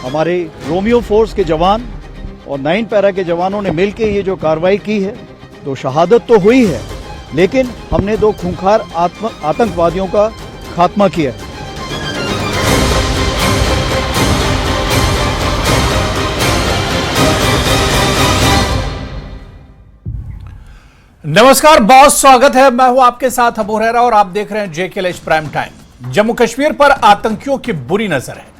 हमारे Romeo force के जवान और 9 पैरा के जवानों ने मिलकर ये जो कार्रवाई की है, तो शहादत तो हुई है, लेकिन हमने 2 खूंखार आतंकवादियों का खात्मा किया है। नमस्कार, बहुत स्वागत है। मैं हूं आपके साथ अबू हुरैरा और आप देख रहे हैं JKLH prime time. Jammu Kashmir पर आतंकियों की बुरी नजर है।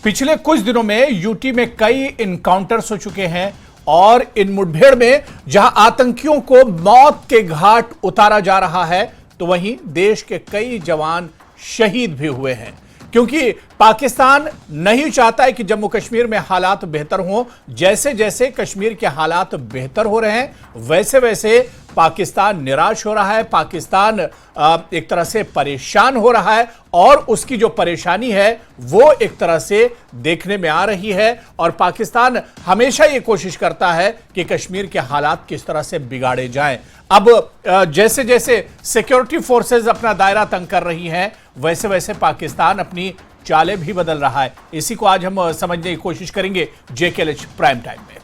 पिछले कुछ दिनों में यूटी में कई इनकाउंटर्स हो चुके हैं और इन मुठभेड़ में जहां आतंकियों को मौत के घाट उतारा जा रहा है, तो वहीं देश के कई जवान शहीद भी हुए हैं, क्योंकि पाकिस्तान नहीं चाहता है कि जम्मू कश्मीर में हालात बेहतर हों। जैसे जैसे कश्मीर के हालात बेहतर हो रहे हैं, वैसे वैसे पाकिस्तान निराश हो रहा है, पाकिस्तान एक तरह से परेशान हो रहा है और उसकी जो परेशानी है वो एक तरह से देखने में आ रही है। और पाकिस्तान हमेशा ये कोशिश करता है कि कश्मीर के हालात किस तरह से बिगाड़े जाएं। अब जैसे जैसे सिक्योरिटी फोर्सेस अपना दायरा तंग कर रही हैं, वैसे वैसे पाकिस्तान अपनी चालें भी बदल रहा है। इसी को आज हम समझने की कोशिश करेंगे JKLH प्राइम टाइम में।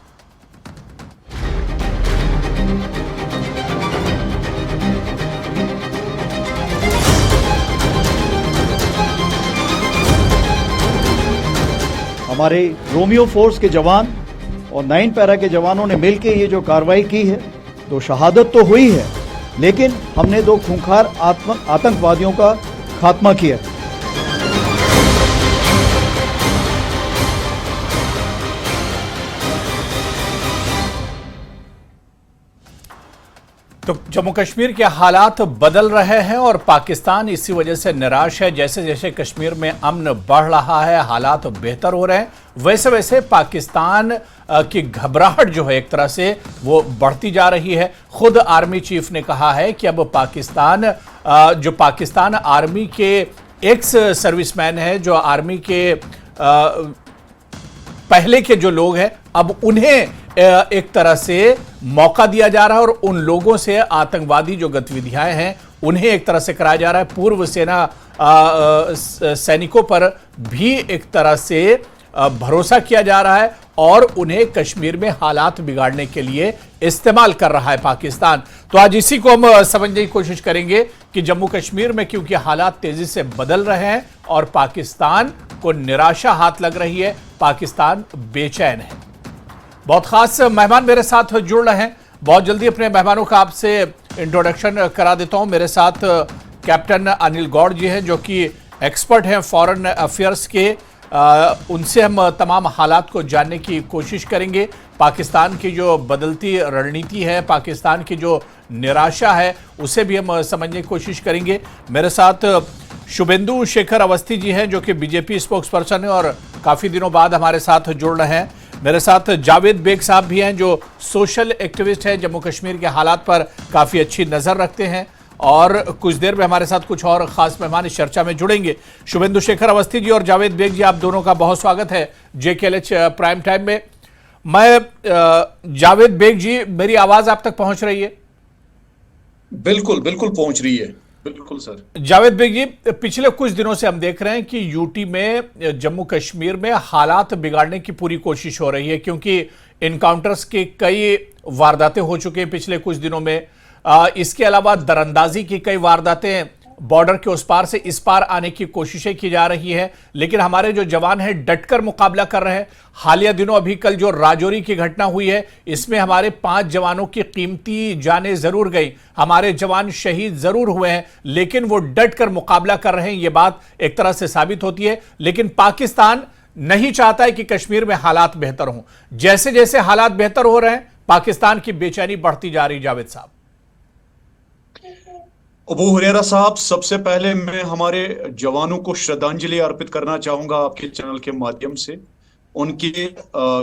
हमारे रोमियो फोर्स के जवान और 9 पैरा के जवानों ने मिलकर ये जो कार्रवाई की है, तो शहादत तो हुई है, लेकिन हमने 2 खूंखार आतंकवादियों का खात्मा किया है। तो जम्मू कश्मीर के हालात बदल रहे हैं और पाकिस्तान इसी वजह से निराश है। जैसे जैसे कश्मीर में अमन बढ़ रहा है, हालात बेहतर हो रहे हैं, वैसे वैसे पाकिस्तान की घबराहट जो है एक तरह से वो बढ़ती जा रही है। खुद आर्मी चीफ ने कहा है कि अब पाकिस्तान आर्मी के एक्स सर्विसमैन है, जो आर्मी के पहले के जो लोग हैं, अब उन्हें एक तरह से मौका दिया जा रहा है और उन लोगों से आतंकवादी जो गतिविधियां हैं उन्हें एक तरह से कराया जा रहा है। पूर्व सेना सैनिकों पर भी एक तरह से भरोसा किया जा रहा है और उन्हें कश्मीर में हालात बिगाड़ने के लिए इस्तेमाल कर रहा है पाकिस्तान। तो आज इसी को हम समझने की कोशिश करेंगे कि जम्मू कश्मीर में क्योंकि हालात तेजी से बदल रहे हैं और पाकिस्तान को निराशा हाथ लग रही है, पाकिस्तान बेचैन है। बहुत खास मेहमान मेरे साथ जुड़ रहे हैं। बहुत जल्दी अपने मेहमानों का आपसे इंट्रोडक्शन करा देता हूं। मेरे साथ कैप्टन अनिल गौड़ जी हैं, जो कि एक्सपर्ट हैं फॉरेन अफेयर्स के। उनसे हम तमाम हालात को जानने की कोशिश करेंगे। पाकिस्तान की जो बदलती रणनीति है, पाकिस्तान की जो निराशा है, उसे भी हम समझने की कोशिश करेंगे। मेरे साथ शुभेंदु शेखर अवस्थी जी हैं, जो कि बीजेपी स्पोक्स पर्सन है और काफ़ी दिनों बाद हमारे साथ जुड़ रहे हैं। मेरे साथ जावेद बेग साहब भी हैं, जो सोशल एक्टिविस्ट हैं, जम्मू कश्मीर के हालात पर काफ़ी अच्छी नज़र रखते हैं और कुछ देर में हमारे साथ कुछ और ख़ास मेहमान इस चर्चा में जुड़ेंगे। शुभेंदु शेखर अवस्थी जी और जावेद बेग जी, आप दोनों का बहुत स्वागत है JKLH प्राइम टाइम में। मैं जावेद बेग जी, मेरी आवाज़ आप तक पहुँच रही है? बिल्कुल बिल्कुल पहुँच रही है। बिल्कुल सर। जावेद बेग जी, पिछले कुछ दिनों से हम देख रहे हैं कि यूटी में, जम्मू कश्मीर में हालात बिगाड़ने की पूरी कोशिश हो रही है, क्योंकि इनकाउंटर्स के कई वारदातें हो चुके हैं पिछले कुछ दिनों में। इसके अलावा दरअंदाजी की कई वारदातें बॉर्डर के उस पार से इस पार आने की कोशिशें की जा रही है, लेकिन हमारे जो जवान हैं डटकर मुकाबला कर रहे हैं। हालिया दिनों अभी कल जो राजौरी की घटना हुई है, इसमें हमारे 5 जवानों की कीमती जानें जरूर गई, हमारे जवान शहीद जरूर हुए हैं, लेकिन वो डटकर मुकाबला कर रहे हैं। ये बात एक तरह से साबित होती है। लेकिन पाकिस्तान नहीं चाहता है कि कश्मीर में हालात बेहतर हों। जैसे जैसे हालात बेहतर हो रहे हैं, पाकिस्तान की बेचैनी बढ़ती जा रही। जावेद साहब। अबू हुरैरा साहब, सबसे पहले मैं हमारे जवानों को श्रद्धांजलि अर्पित करना चाहूंगा आपके चैनल के माध्यम से। उनके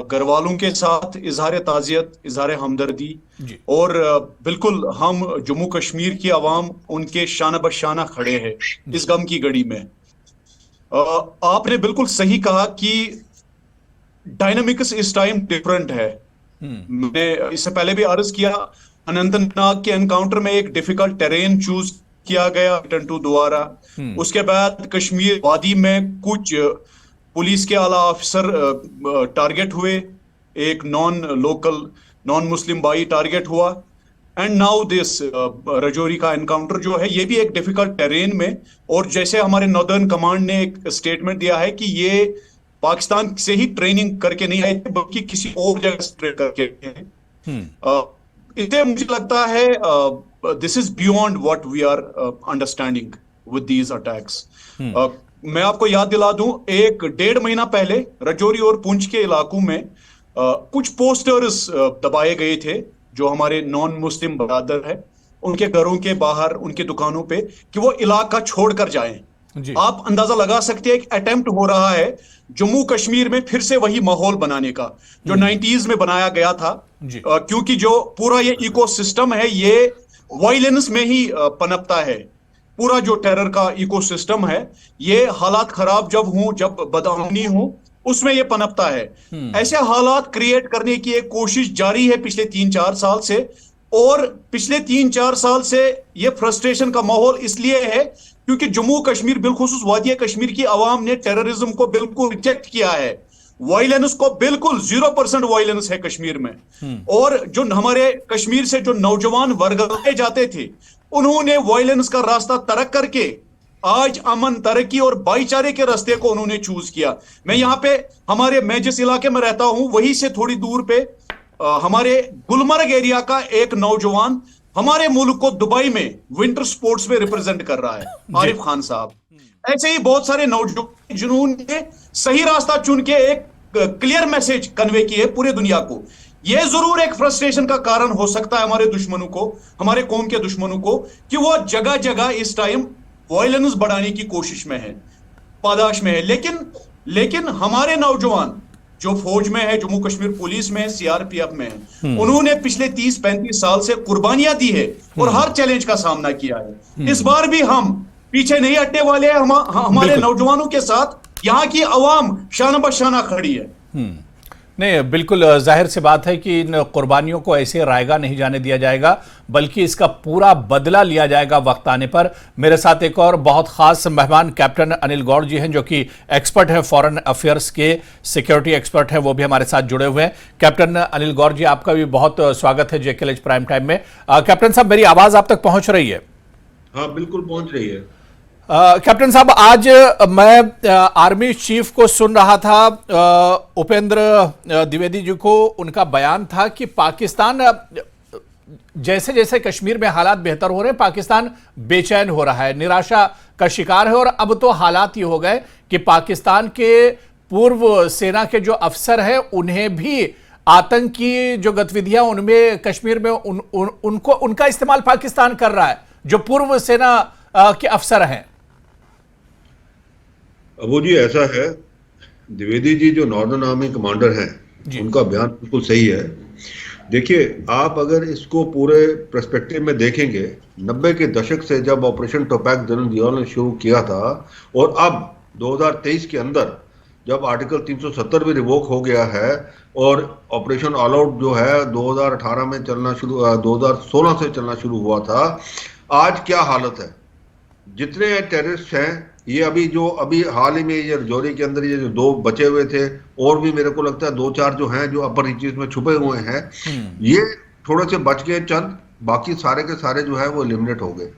घर वालों के साथ इजहार ताज़ियत, इजहार हमदर्दी, और बिल्कुल हम जम्मू कश्मीर की आवाम उनके शाना बशाना खड़े हैं इस गम की घड़ी में। आपने बिल्कुल सही कहा कि डायनामिक्स इस टाइम डिफरेंट है। मैंने इससे पहले भी अर्ज किया, अनंतनाग के एनकाउंटर में एक डिफिकल्ट टेरेन चूज किया गया टंटू द्वारा। उसके बाद कश्मीर वादी में कुछ पुलिस के आला ऑफिसर टारगेट हुए, एक नॉन मुस्लिम भाई टारगेट हुआ, एंड नाउ दिस रजौरी का एनकाउंटर जो है ये भी एक डिफिकल्ट टेरेन में। और जैसे हमारे नॉर्दर्न कमांड ने एक स्टेटमेंट दिया है कि ये पाकिस्तान से ही ट्रेनिंग करके नहीं आए थे बल्कि किसी और जगह से ट्रेन करके आए हैं। इसलिए मुझे लगता है this is beyond what we are understanding with these attacks. मैं आपको याद दिला दूं, 1-1.5 महीना पहले रजौरी और पुंछ के इलाकों में कुछ पोस्टर्स दबाए गए थे जो हमारे नॉन मुस्लिम बरादर है उनके घरों के बाहर, उनके दुकानों पे, कि वो इलाका छोड़कर जाएं। आप अंदाजा लगा सकते हैं कि अटेम्प्ट हो रहा है जम्मू कश्मीर में फिर से वही माहौल बनाने का जो 90s में बनाया गया था, क्योंकि जो पूरा ये इकोसिस्टम है ये वायलेंस में ही पनपता है। पूरा जो टेरर का इकोसिस्टम है ये हालात खराब जब हों, जब बदअमनी हो, उसमें ये पनपता है। ऐसे हालात क्रिएट करने की एक कोशिश जारी है पिछले 3-4 साल से, और पिछले 3-4 साल से ये फ्रस्ट्रेशन का माहौल इसलिए है क्योंकि जम्मू कश्मीर बिलखुसूस वादिया कश्मीर की आवाम ने टेररिज्म को बिल्कुल रिजेक्ट किया है। वायलेंस को बिल्कुल 0% वायलेंस है कश्मीर में। और जो हमारे कश्मीर से जो नौजवान वर्ग जाते थे उन्होंने वायलेंस का रास्ता तरक करके आज अमन, तरक्की और भाईचारे के रास्ते को उन्होंने चूज किया। मैं जिस इलाके में रहता हूं वहीं से थोड़ी दूर पे हमारे गुलमर्ग एरिया का एक नौजवान हमारे मुल्क को दुबई में विंटर स्पोर्ट्स में रिप्रेजेंट कर रहा है, आरिफ खान साहब। ऐसे ही बहुत सारे नौजवान जिन्होंने सही रास्ता चुन के एक क्लियर मैसेज कन्वे किए पूरे दुनिया को। यह जरूर एक फ्रस्ट्रेशन का कारण हो सकता है हमारे दुश्मनों को, हमारे कौम के दुश्मनों को, कि वो जगह जगह इस टाइम वायलेंस बढ़ाने की कोशिश में है, पादाश में है। लेकिन हमारे नौजवान जो फौज में है, जम्मू कश्मीर पुलिस में है, सीआरपीएफ में है, उन्होंने पिछले 30-35 साल से कुर्बानियां दी है और हर चैलेंज का सामना किया है। इस बार भी हम पीछे नहीं हटने वाले हैं। हमारे नौजवानों के साथ यहाँ की आवाम शाना बशाना खड़ी है। नहीं, बिल्कुल जाहिर सी बात है कि इन कुर्बानियों को ऐसे रायगा नहीं जाने दिया जाएगा, बल्कि इसका पूरा बदला लिया जाएगा वक्त आने पर। मेरे साथ एक और बहुत खास मेहमान कैप्टन अनिल गौड़ जी हैं, जो कि एक्सपर्ट हैं, फॉरेन अफेयर्स के सिक्योरिटी एक्सपर्ट हैं, वो भी हमारे साथ जुड़े हुए हैं। कैप्टन अनिल गौड़ जी, आपका भी बहुत स्वागत है जेकेएलएच प्राइम टाइम में। कैप्टन साहब, मेरी आवाज आप तक पहुंच रही है? हाँ, बिल्कुल पहुंच रही है। कैप्टन साहब, आज मैं आर्मी चीफ को सुन रहा था, उपेंद्र द्विवेदी जी को। उनका बयान था कि पाकिस्तान जैसे जैसे कश्मीर में हालात बेहतर हो रहे हैं, पाकिस्तान बेचैन हो रहा है, निराशा का शिकार है। और अब तो हालात ये हो गए कि पाकिस्तान के पूर्व सेना के जो अफसर हैं उन्हें भी आतंकी जो गतिविधियां उनमें कश्मीर में उनका इस्तेमाल पाकिस्तान कर रहा है, जो पूर्व सेना के अफसर हैं। अबू जी, ऐसा है, द्विवेदी जी जो नॉर्दर्न आर्मी कमांडर हैं, उनका बयान बिल्कुल सही है। देखिए, आप अगर इसको पूरे पर्सपेक्टिव में देखेंगे, 90 के दशक से जब ऑपरेशन टोपैक जनरल ने शुरू किया था और अब 2023 के अंदर जब आर्टिकल 370 भी रिवोक हो गया है और ऑपरेशन ऑल आउट जो है 2018 में चलना शुरू, 2016 से चलना शुरू हुआ था, आज क्या हालत है। जितने टेररिस्ट हैं, ये अभी हाल ही में ये रजौरी के अंदर ये जो 2 बचे हुए थे, और भी मेरे को लगता है 2-4 जो हैं जो अपर रीचेस में छुपे हुए हैं, ये थोड़े से बच गए चंद, बाकी सारे के सारे जो है वो एलिमिनेट हो गए।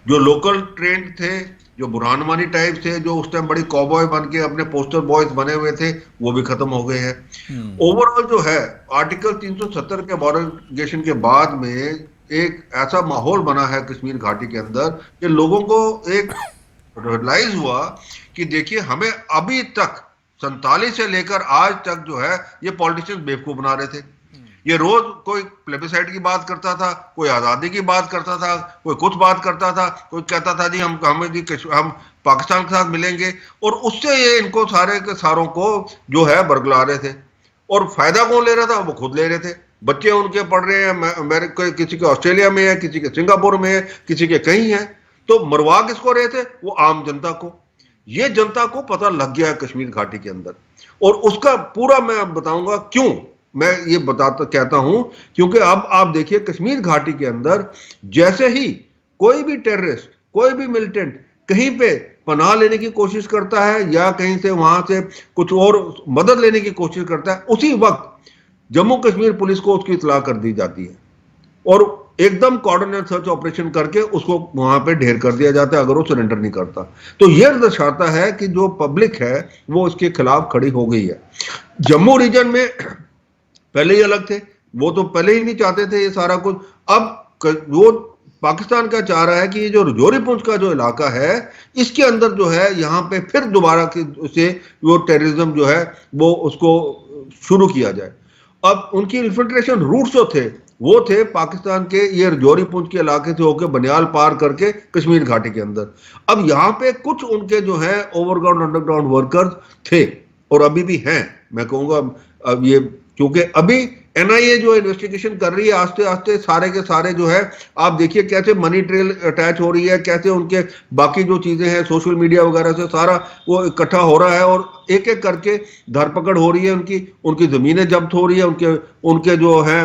जो लोकल ट्रेंड थे, जो बुरहान वानी टाइप थे, जो उस टाइम बड़ी कॉबॉय बन के अपने पोस्टर बॉयज बने हुए थे, वो भी खत्म हो गए हैं। ओवरऑल जो है आर्टिकल 370 के बॉर्डर के बाद में एक ऐसा माहौल बना है कश्मीर घाटी के अंदर कि लोगों को एक रियलाइज हुआ कि देखिए, हमें अभी तक 47 से लेकर आज तक जो है ये पॉलिटिशियंस बेवकूफ बना रहे थे। ये रोज कोई प्लेबिसाइड की बात करता था, कोई आजादी की बात करता था, कोई कुछ बात करता था, कोई कहता था जी हम पाकिस्तान के साथ मिलेंगे, और उससे ये इनको सारे के सारों को जो है बरगला रहे थे। और फायदा कौन ले रहा था? वो खुद ले रहे थे। बच्चे उनके पढ़ रहे हैं, अमेरिका, किसी के ऑस्ट्रेलिया में है, किसी के सिंगापुर में है, किसी के कहीं है, तो मरवा किसको रहे थे? वो आम जनता को। ये जनता को पता लग गया है कश्मीर घाटी के अंदर, और उसका पूरा मैं बताऊंगा क्यों मैं ये कहता हूं, क्योंकि अब आप देखिए कश्मीर घाटी के अंदर जैसे ही कोई भी टेररिस्ट, कोई भी मिलिटेंट कहीं पे पनाह लेने की कोशिश करता है या कहीं से वहां से कुछ और मदद लेने की कोशिश करता है, उसी वक्त जम्मू कश्मीर पुलिस को उसकी इत्तला कर दी जाती है और एकदम कोऑर्डिनेट सर्च ऑपरेशन करके उसको वहां पे ढेर कर दिया जाता है अगर वो सरेंडर नहीं करता। तो यह दर्शाता है कि जो पब्लिक है वो इसके खिलाफ खड़ी हो गई है। जम्मू रीजन में पहले ही अलग थे, वो तो पहले ही नहीं चाहते थे ये सारा कुछ। अब वो पाकिस्तान क्या चाह रहा है कि ये जो रजौरी पुंछ का जो इलाका है इसके अंदर जो है यहाँ पे फिर दोबारा से वो टेररिज्म जो है वो उसको शुरू किया जाए। अब उनकी इन्फिल्ट्रेशन रूट्स जो थे वो थे पाकिस्तान के ये रजौरी पुंछ के इलाके से होकर बनियाल पार करके कश्मीर घाटी के अंदर। अब यहाँ पे कुछ उनके जो है ओवरग्राउंड अंडरग्राउंड वर्कर्स थे और अभी भी हैं, मैं कहूँगा। अब ये क्योंकि अभी एनआईए जो इन्वेस्टिगेशन कर रही है आस्ते आस्ते सारे के सारे जो है आप देखिए कैसे मनी ट्रेल अटैच हो रही है, कैसे उनके बाकी जो चीजें हैं सोशल मीडिया वगैरह से सारा वो इकट्ठा हो रहा है और एक एक करके धरपकड़ हो रही है, उनकी जमीनें जब्त हो रही है, उनके जो है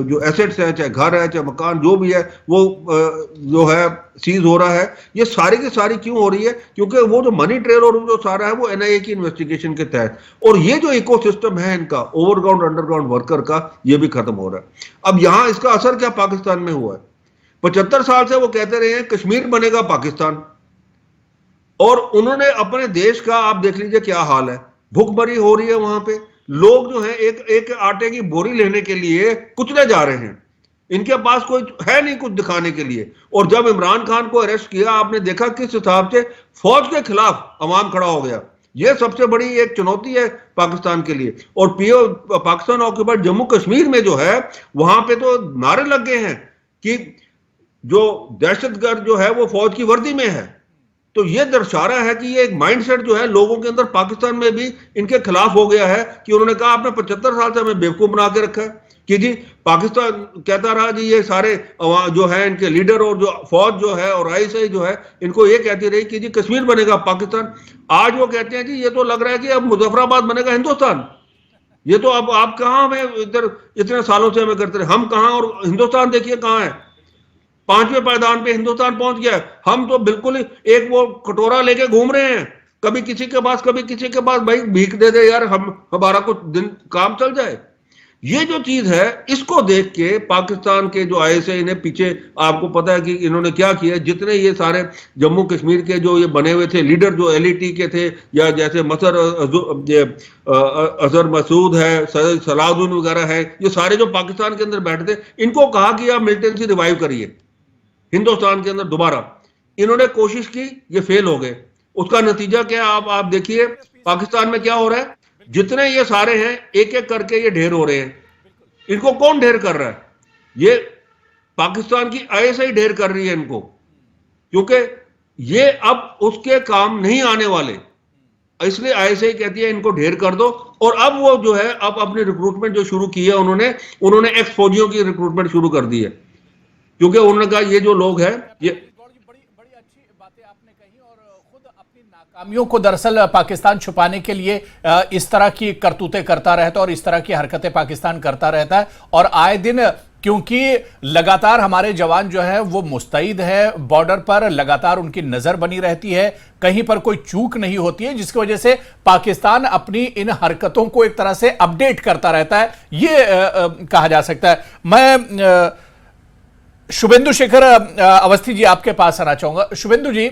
जो एसेट्स हैं, चाहे घर है चाहे मकान जो भी है वो जो है सीज हो रहा है। ये सारी की सारी क्यों हो रही है? क्योंकि वो जो मनी ट्रेल और जो सारा है वो एनआईए की इन्वेस्टिगेशन के तहत, और ये जो इकोसिस्टम है इनका ओवरग्राउंड अंडरग्राउंड वर्कर का ये भी खत्म हो रहा है। अब यहां इसका असर क्या पाकिस्तान में हुआ है? 75 साल से वो कहते रहे हैं कश्मीर बनेगा पाकिस्तान, और उन्होंने अपने देश का आप देख लीजिए क्या हाल है, भूखमरी हो रही है वहां पे। लोग जो है एक आटे की बोरी लेने के लिए कुचले जा रहे हैं, इनके पास कोई है नहीं कुछ दिखाने के लिए। और जब इमरान खान को अरेस्ट किया आपने देखा किस हिसाब से फौज के खिलाफ अवाम खड़ा हो गया। यह सबसे बड़ी एक चुनौती है पाकिस्तान के लिए। और पाकिस्तान ऑक्यूपाइड जम्मू कश्मीर में जो है वहां पे तो नारे लग गए हैं कि जो दहशतगर्द जो है वो फौज की वर्दी में है। तो ये दर्शा रहा है कि ये एक माइंडसेट जो है लोगों के अंदर पाकिस्तान में भी इनके खिलाफ हो गया है कि उन्होंने कहा आपने 75 साल से हमें बेवकूफ बना के रखा है कि जी पाकिस्तान कहता रहा जी ये सारे जो है इनके लीडर और जो फौज जो है और आईएसआई जो है इनको ये कहती रही कि जी कश्मीर बनेगा पाकिस्तान। आज वो कहते हैं जी ये तो लग रहा है कि अब मुजफ्फराबाद बनेगा हिंदुस्तान। ये तो अब आप कहां हमें इधर इतने सालों से हमें करते रहे, हम कहां और हिंदुस्तान देखिए कहां है, 5वें पायदान पे हिंदुस्तान पहुंच गया। हम तो बिल्कुल एक वो कटोरा लेके घूम रहे हैं, कभी किसी के पास कभी किसी के पास, भाई भीख दे दे यार हमारा कुछ दिन काम चल जाए। ये जो चीज है इसको देख के पाकिस्तान के जो आईएसआई ने पीछे आपको पता है कि इन्होंने क्या किया, जितने ये सारे जम्मू कश्मीर के जो ये बने हुए थे लीडर जो एलईटी के थे या जैसे अजहर मसूद है, सलाउद्दीन वगैरह है, ये सारे जो पाकिस्तान के अंदर बैठे थे इनको कहा कि आप मिलिटेंसी रिवाइव करिए हिंदुस्तान के अंदर दोबारा। इन्होंने कोशिश की, ये फेल हो गए। उसका नतीजा क्या आप देखिए पाकिस्तान में क्या हो रहा है। जितने ये सारे हैं एक एक करके ये ढेर हो रहे हैं। इनको कौन ढेर कर रहा है? ये पाकिस्तान की आईएसआई ढेर कर रही है इनको, क्योंकि ये अब उसके काम नहीं आने वाले, इसलिए आईएसआई कहती है इनको ढेर कर दो। और अब वो जो है अब अपनी रिक्रूटमेंट जो शुरू की है उन्होंने एक्स फौजियों की रिक्रूटमेंट शुरू कर दी है, क्योंकि उन्होंने कहा ये जो लोग हैं ये बड़ी अच्छी बातें आपने कही। और खुद अपनी नाकामियों को दरअसल पाकिस्तान छुपाने के लिए इस तरह की करतूतें करता रहता है और इस तरह की हरकतें पाकिस्तान करता रहता है। और आए दिन क्योंकि लगातार हमारे जवान जो है वो मुस्तैद है, बॉर्डर पर लगातार उनकी नजर बनी रहती है, कहीं पर कोई चूक नहीं होती है, जिसकी वजह से पाकिस्तान अपनी इन हरकतों को एक तरह से अपडेट करता रहता है, ये कहा जा सकता है। मैं शुभेंदु शेखर अवस्थी जी आपके पास आना चाहूंगा। शुभेंदु जी,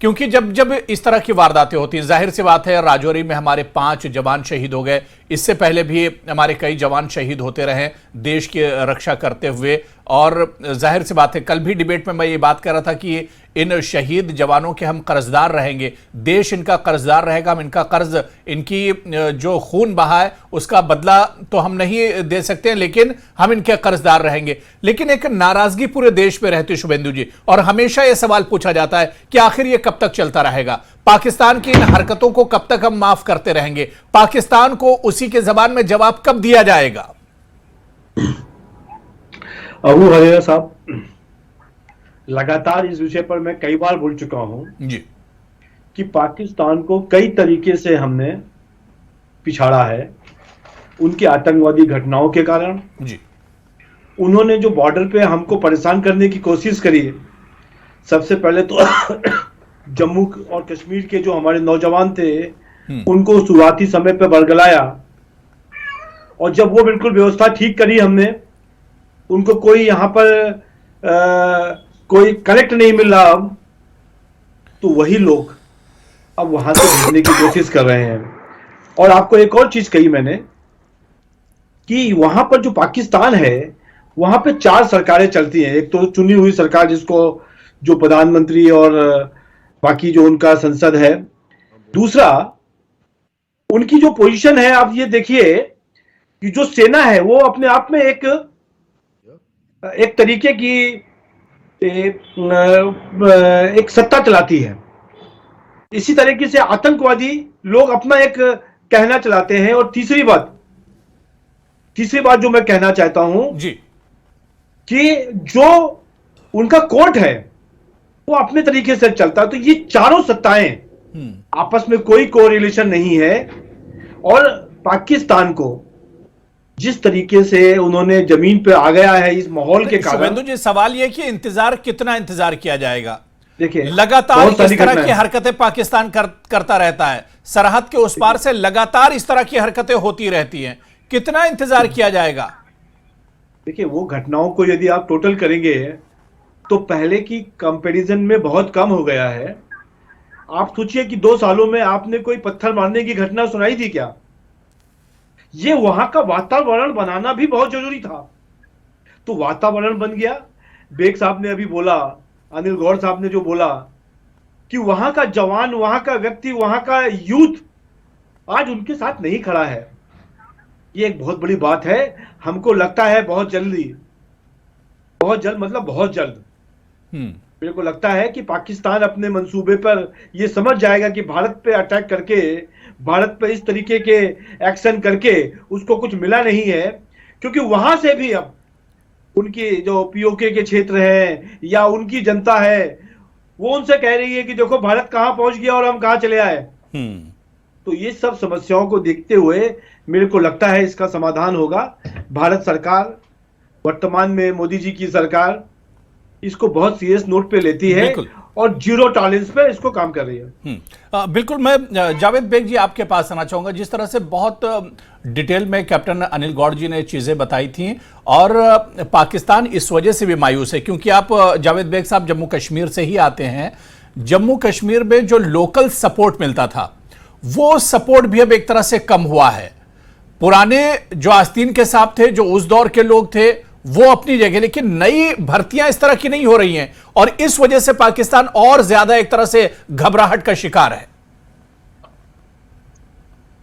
क्योंकि जब इस तरह की वारदातें होती हैं, जाहिर सी बात है राजौरी में हमारे 5 जवान शहीद हो गए, इससे पहले भी हमारे कई जवान शहीद होते रहे देश की रक्षा करते हुए। और जाहिर सी बात है कल भी डिबेट में मैं ये बात कर रहा था कि इन शहीद जवानों के हम कर्जदार रहेंगे, देश इनका कर्जदार रहेगा, हम इनका कर्ज, इनकी जो खून बहा है उसका बदला तो हम नहीं दे सकते हैं, लेकिन हम इनके कर्जदार रहेंगे। लेकिन एक नाराजगी पूरे देश में रहती है शुभेंदु जी, और हमेशा यह सवाल पूछा जाता है कि आखिर ये कब तक चलता रहेगा, पाकिस्तान की इन हरकतों को कब तक हम माफ करते रहेंगे, पाकिस्तान को उसी के जबान में जवाब कब दिया जाएगा? अबू हरेरा साहब, लगातार इस विषय पर मैं कई बार बोल चुका हूं जी कि पाकिस्तान को कई तरीके से हमने पिछाड़ा है उनकी आतंकवादी घटनाओं के कारण जी। उन्होंने जो बॉर्डर पे हमको परेशान करने की कोशिश करी है, सबसे पहले तो जम्मू और कश्मीर के जो हमारे नौजवान थे उनको शुरुआती समय पे बरगलाया, और जब वो बिल्कुल व्यवस्था ठीक करी हमने, उनको कोई यहाँ पर कोई कनेक्ट नहीं मिल रहा अब, तो वही लोग अब वहां से भेजने की कोशिश कर रहे हैं। और आपको एक और चीज कही मैंने कि वहां पर जो पाकिस्तान है वहां पे 4 सरकारें चलती हैं। एक तो चुनी हुई सरकार जिसको जो प्रधानमंत्री और बाकी जो उनका संसद है, दूसरा उनकी जो पोजीशन है, आप ये देखिए कि जो सेना है वो अपने आप में एक तरीके की एक सत्ता चलाती है। इसी तरीके से आतंकवादी लोग अपना एक कहना चलाते हैं। और तीसरी बात जो मैं कहना चाहता हूं जी, कि जो उनका कोर्ट है वो अपने तरीके से चलता है। तो ये चारों सत्ताएं आपस में कोई कोरिलेशन नहीं है। और पाकिस्तान को जिस तरीके से उन्होंने जमीन पे आ गया है इस माहौल के कारण। शुभेंदु जी, सवाल यह कि कितना इंतजार किया जाएगा? देखिए, लगातार इस तरह की हरकतें पाकिस्तान करता रहता है, सरहद के उस पार से लगातार इस तरह की हरकतें होती रहती हैं, कितना इंतजार किया जाएगा? देखिए, वो घटनाओं को यदि आप टोटल करेंगे तो पहले की कंपैरिजन में बहुत कम हो गया है। आप सोचिए कि 2 सालों में आपने कोई पत्थर मारने की घटना सुनाई थी क्या? ये वहां का वातावरण बनाना भी बहुत जरूरी था, तो वातावरण बन गया। बेग साहब ने अभी बोला, अनिल गौर साहब ने जो बोला कि वहां का जवान, वहां का व्यक्ति, वहां का यूथ आज उनके साथ नहीं खड़ा है। ये एक बहुत बड़ी बात है। हमको लगता है बहुत जल्द मतलब बहुत जल्द मेरे को लगता है कि पाकिस्तान अपने मंसूबे पर ये समझ जाएगा कि भारत पे अटैक करके, भारत पे इस तरीके के एक्शन करके उसको कुछ मिला नहीं है। क्योंकि वहां से भी अब उनकी जो पीओके के क्षेत्र है या उनकी जनता है, वो उनसे कह रही है कि देखो भारत कहां पहुंच गया और हम कहां चले आए। तो ये सब समस्याओं को देखते हुए मेरे को लगता है इसका समाधान होगा। भारत सरकार, वर्तमान में मोदी जी की सरकार, इसको बहुत सीरियस नोट पे लेती है और जीरो टॉलरेंस पे इसको काम कर रही है। बिल्कुल। मैं जावेद बेग जी आपके पास आना चाहूंगा। जिस तरह से बहुत डिटेल में कैप्टन अनिल गौड़ जी ने चीजें बताई थी, और पाकिस्तान इस वजह से भी मायूस है क्योंकि आप जावेद बेग साहब जम्मू कश्मीर से ही आते हैं। जम्मू कश्मीर में जो लोकल सपोर्ट मिलता था वो सपोर्ट भी अब एक तरह से कम हुआ है। पुराने जो आस्तीन के साहब थे, जो उस दौर के लोग थे, वो अपनी जगह, लेकिन नई भर्तियां इस तरह की नहीं हो रही हैं और इस वजह से पाकिस्तान और ज्यादा एक तरह से घबराहट का शिकार है।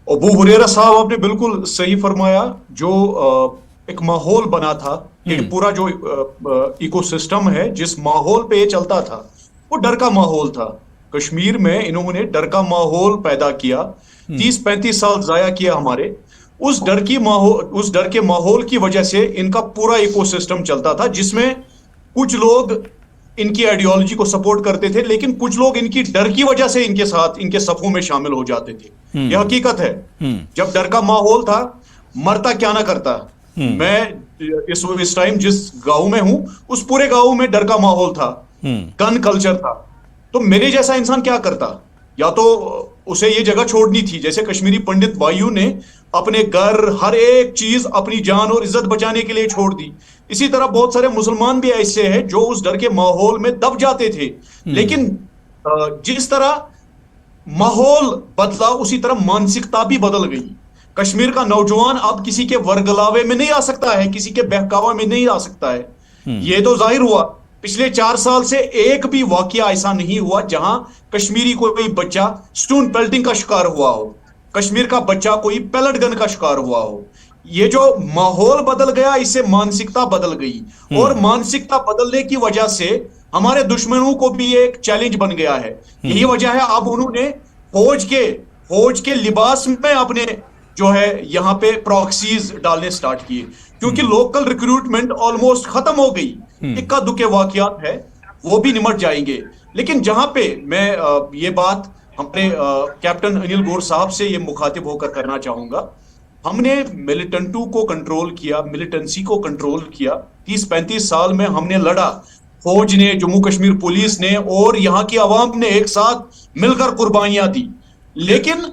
अबू हुरैरा साहब, आपने बिल्कुल सही फरमाया। जो एक माहौल बना था, एक पूरा जो इकोसिस्टम है, जिस माहौल पे ये चलता था वो डर का माहौल था। कश्मीर में इन्होंने डर का माहौल पैदा किया, 30-35 साल जाया किया हमारे। उस डर के माहौल की वजह से इनका पूरा इकोसिस्टम चलता था, जिसमें कुछ लोग इनकी आइडियोलॉजी को सपोर्ट करते थे, लेकिन कुछ लोग इनकी डर की वजह से इनके साथ, इनके सफों में शामिल हो जाते थे। यह हकीकत है। जब डर का माहौल था, मरता क्या ना करता। मैं इस टाइम जिस गांव में हूं, उस पूरे गांव में डर का माहौल था, गन कल्चर था। तो मेरे जैसा इंसान क्या करता? या तो उसे ये जगह छोड़नी थी, जैसे कश्मीरी पंडित भाइयों ने अपने घर, हर एक चीज, अपनी जान और इज्जत बचाने के लिए छोड़ दी। इसी तरह बहुत सारे मुसलमान भी ऐसे हैं जो उस डर के माहौल में दब जाते थे। लेकिन जिस तरह माहौल बदला, उसी तरह मानसिकता भी बदल गई। कश्मीर का नौजवान अब किसी के वरगलावे में नहीं आ सकता है, किसी के बहकावा में नहीं आ सकता है। ये तो जाहिर हुआ, पिछले 4 साल से एक भी वाकया ऐसा नहीं हुआ जहां कश्मीरी कोई बच्चा स्टोन पेल्टिंग का शिकार हुआ हो, कश्मीर का बच्चा कोई पैलेट गन का शिकार हुआ हो। ये जो माहौल बदल गया, इससे मानसिकता बदल गई, और मानसिकता बदलने की वजह से हमारे दुश्मनों को भी एक चैलेंज बन गया है। यही वजह है अब उन्होंने फौज के लिबास में अपने जो है यहाँ पे प्रॉक्सीज डालने स्टार्ट किए, क्योंकि लोकल रिक्रूटमेंट ऑलमोस्ट खत्म हो गई। इक्का दुक्के वाकयात है, वो भी निमट जाएंगे। लेकिन जहां पे मैं ये बात अपने कैप्टन अनिल गौर साहब से ये मुखातिब होकर करना चाहूंगा, हमने मिलिटेंटू को कंट्रोल किया, मिलिटेंसी को कंट्रोल किया। 30-35 साल में हमने लड़ा, फौज ने, जम्मू कश्मीर पुलिस ने और यहाँ की आवाम ने एक साथ मिलकर कुर्बानियां दी, लेकिन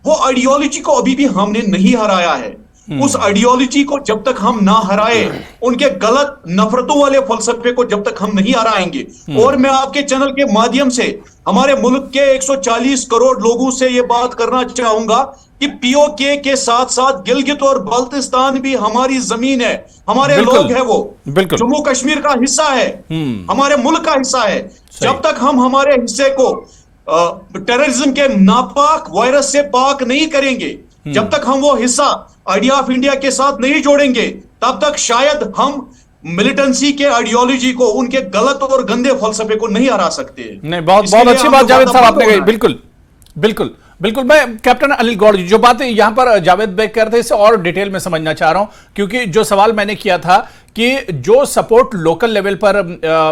वो आइडियोलॉजी को अभी भी हमने नहीं हराया है। उस आइडियोलॉजी को जब तक हम ना हराए, उनके गलत नफरतों वाले फलसफे को जब तक हम नहीं हराएंगे, और मैं आपके चैनल के माध्यम से हमारे मुल्क के 140 करोड़ लोगों से ये बात करना चाहूंगा कि पीओके के साथ साथ गिलगित और बल्तिस्तान भी हमारी जमीन है, हमारे लोग हैं, वो जम्मू कश्मीर का हिस्सा है, हमारे मुल्क का हिस्सा है। जब तक हम हमारे हिस्से को टेररिज्म के नापाक वायरस से पाक नहीं करेंगे, जब तक हम वो हिस्सा आइडिया ऑफ इंडिया के साथ नहीं जोड़ेंगे, तब तक शायद हम मिलिटेंसी के आइडियोलॉजी को, उनके गलत और गंदे फलसफे को नहीं हरा सकते। नहीं, बहुत बहुत अच्छी बात जावेद साहब आपने कही। बिल्कुल बिल्कुल बिल्कुल। मैं कैप्टन अनिल गौड़ जी, जो बात यहां पर जावेद बेग कर रहे थे, इसे और डिटेल में समझना चाह रहा हूं, क्योंकि जो सवाल मैंने किया था कि जो सपोर्ट लोकल लेवल पर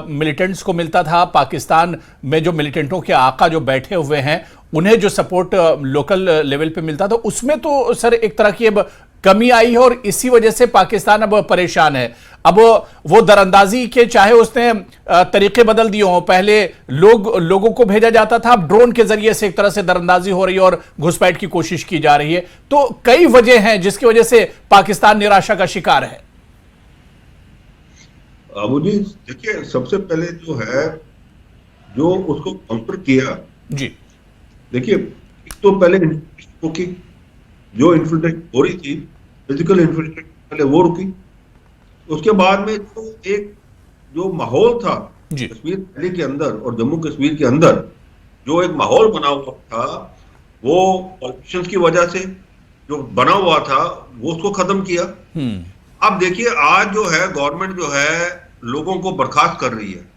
मिलिटेंट्स को मिलता था, पाकिस्तान में जो मिलिटेंटों के आका जो बैठे हुए हैं उन्हें जो सपोर्ट लोकल लेवल पे मिलता था, उसमें तो सर एक तरह की अब कमी आई है, और इसी वजह से पाकिस्तान अब परेशान है। अब वो दरअंदाजी के, चाहे उसने तरीके बदल दिए हों, पहले लोगों को भेजा जाता था, अब ड्रोन के जरिए से एक तरह से दरअंदाजी हो रही है और घुसपैठ की कोशिश की जा रही है। तो कई वजह हैं जिसकी वजह से पाकिस्तान निराशा का शिकार है। अबू जी देखिए, सबसे पहले जो है, जो उसको काउंटर किया जी, देखिए, तो पहले की जो इन्फिल्ट्रेशन हो रही थी, फिजिकल इन्फिल्ट्रेशन पहले वो रुकी, उसके बाद में जो एक जो माहौल था कश्मीर वैली के अंदर और जम्मू कश्मीर के अंदर, जो एक माहौल बना हुआ था, वो पॉलिटिशियंस की वजह से जो बना हुआ था, वो उसको खत्म किया। अब देखिए, आज जो है गवर्नमेंट जो है लोगों को बर्खास्त कर रही है।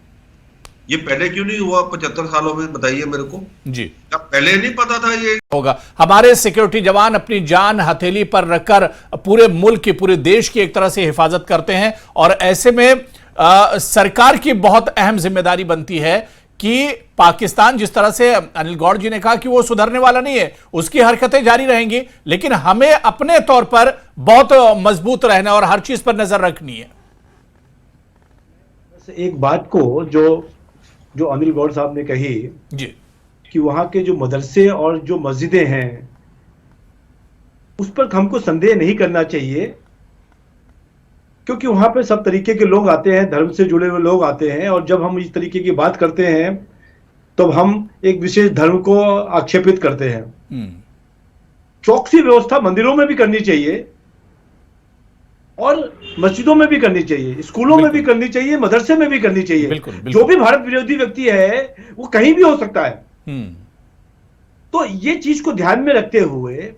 ये पहले क्यों नहीं हुआ 75 सालों में, बताइए मेरे को जी। क्या पहले नहीं पता था ये होगा? हमारे सिक्योरिटी जवान अपनी जान हथेली पर रखकर पूरे मुल्क की, पूरे देश की एक तरह से हिफाजत करते हैं, और ऐसे में सरकार की बहुत अहम जिम्मेदारी बनती है कि पाकिस्तान, जिस तरह से अनिल गौड़ जी ने कहा कि वो सुधरने वाला नहीं है, उसकी हरकतें जारी रहेंगी, लेकिन हमें अपने तौर पर बहुत मजबूत रहना और हर चीज पर नजर रखनी है। एक बात को जो अनिल गौड़ साहब ने कही जी, कि वहां के जो मदरसे और जो मस्जिदें हैं, उस पर हमको संदेह नहीं करना चाहिए, क्योंकि वहां पे सब तरीके के लोग आते हैं, धर्म से जुड़े हुए लोग आते हैं, और जब हम इस तरीके की बात करते हैं तो हम एक विशेष धर्म को आक्षेपित करते हैं। चौकसी व्यवस्था मंदिरों में भी करनी चाहिए और मस्जिदों में भी करनी चाहिए, स्कूलों में भी करनी चाहिए, मदरसे में भी करनी चाहिए। बिल्कुल, बिल्कुल। जो भी भारत विरोधी व्यक्ति है वो कहीं भी हो सकता है। तो ये चीज को ध्यान में रखते हुए,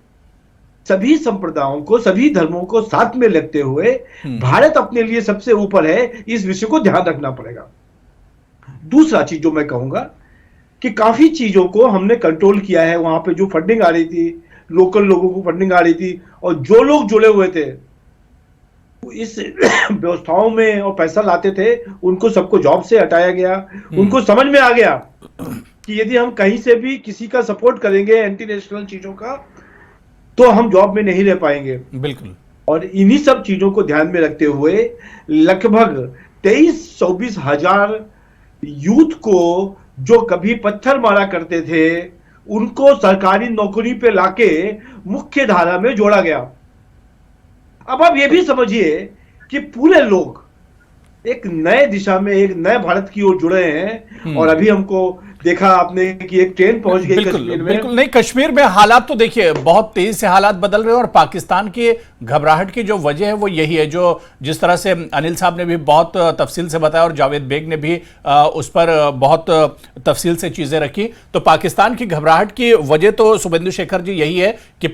सभी संप्रदायों को, सभी धर्मों को साथ में रखते हुए, भारत अपने लिए सबसे ऊपर है, इस विषय को ध्यान रखना पड़ेगा। दूसरा चीज जो मैं कहूंगा कि काफी चीजों को हमने कंट्रोल किया है। वहां पे जो फंडिंग आ रही थी, लोकल लोगों को फंडिंग आ रही थी, और जो लोग जुड़े हुए थे इस व्यवस्थाओं में और पैसा लाते थे, उनको सबको जॉब से हटाया गया। उनको समझ में आ गया कि यदि हम कहीं से भी किसी का सपोर्ट करेंगे एंटी नेशनल चीजों का, तो हम जॉब में नहीं रह पाएंगे। बिल्कुल। और इन्हीं सब चीजों को ध्यान में रखते हुए लगभग 23-24 हजार यूथ को, जो कभी पत्थर मारा करते थे, उनको सरकारी नौकरी पे लाके मुख्य धारा में जोड़ा गया। अब आप ये भी समझिए कि पूरे लोग एक नए दिशा में, एक नए भारत की ओर जुड़े हैं। और अभी हमको देखा आपने कि एक ट्रेन पहुंच गई कश्मीर में। बिल्कुल नहीं, कश्मीर में हालात तो देखिए बहुत तेजी से हालात बदल रहे हैं, और पाकिस्तान की घबराहट की जो वजह है वो यही है, जो जिस तरह से अनिल साहब ने भी बहुत तफसील से बताया और जावेद बेग ने भी उस पर बहुत तफसील से चीजें रखी। तो पाकिस्तान की घबराहट की वजह तो शुभेंदु शेखर जी यही है कि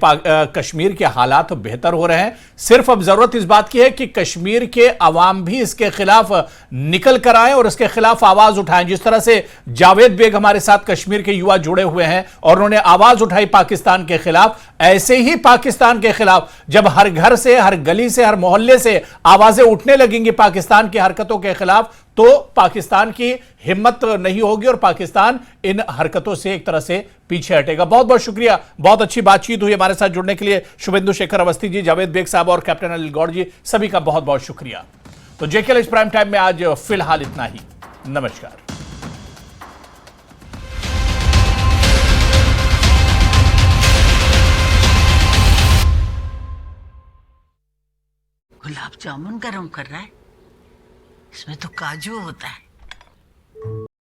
कश्मीर के हालात बेहतर हो रहे हैं। सिर्फ अब जरूरत इस बात की है कि कश्मीर के अवाम भी इसके खिलाफ निकल कर आए और इसके खिलाफ आवाज उठाएं। जिस तरह से जावेद बेग हमारे साथ कश्मीर के युवा जुड़े हुए हैं और उन्होंने आवाज उठाई पाकिस्तान के खिलाफ, ऐसे ही पाकिस्तान के खिलाफ जब हर घर से, हर गली से, हर मोहल्ले से आवाजें उठने लगेंगी पाकिस्तान की हरकतों के खिलाफ, तो पाकिस्तान की हिम्मत नहीं होगी और पाकिस्तान इन हरकतों से एक तरह से पीछे हटेगा। बहुत बहुत शुक्रिया, बहुत अच्छी बातचीत हुई। हमारे साथ जुड़ने के लिए शुभेंदु शेखर अवस्थी जी, जावेद बेग साहब और कैप्टन अनिल गौड़ जी, सभी का बहुत बहुत शुक्रिया। तो जेकेएल प्राइम टाइम में आज फिलहाल इतना ही। नमस्कार। गुलाब जामुन गरम कर रहा है, इसमें तो काजू होता है।